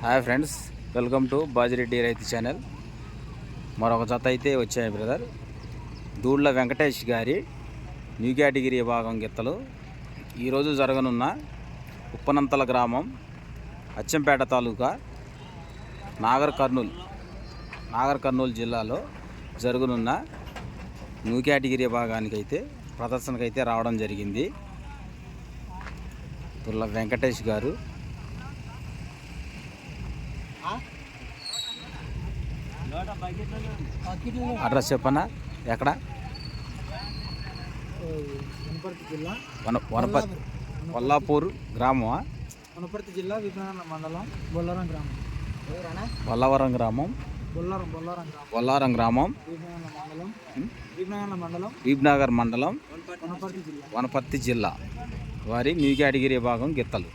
Hi friends, welcome to Bajireddy రైతు channel. మరొక జత అయితే వచ్చాయి బ్రదర్. దూళ్ళ వెంకటేష్ గారి న్యూ కేటగిరీ విభాగం గిత్తలు ఈరోజు జరగనున్న ఉప్పనంతల గ్రామం, అచ్చంపేట తాలూకా, నాగర్ కర్నూలు జిల్లాలో జరగనున్న న్యూ కేటగిరీ విభాగానికైతే ప్రదర్శనకైతే రావడం జరిగింది. దూళ్ళ వెంకటేష్ గారు అడ్రస్ చెప్పనా? ఎక్కడ? వనపర్తి జిల్లా, వల్లాపూర్ గ్రామమా? వనపర్తి జిల్లా, విజయనగరం మండలం, బొల్లారం గ్రామం. వల్లవరం గ్రామం, బొల్లారం గ్రామం, వీబ్నగర్ మండలం, వనపర్తి జిల్లా వారి న్యూ కేటగిరీ విభాగం గిత్తలు.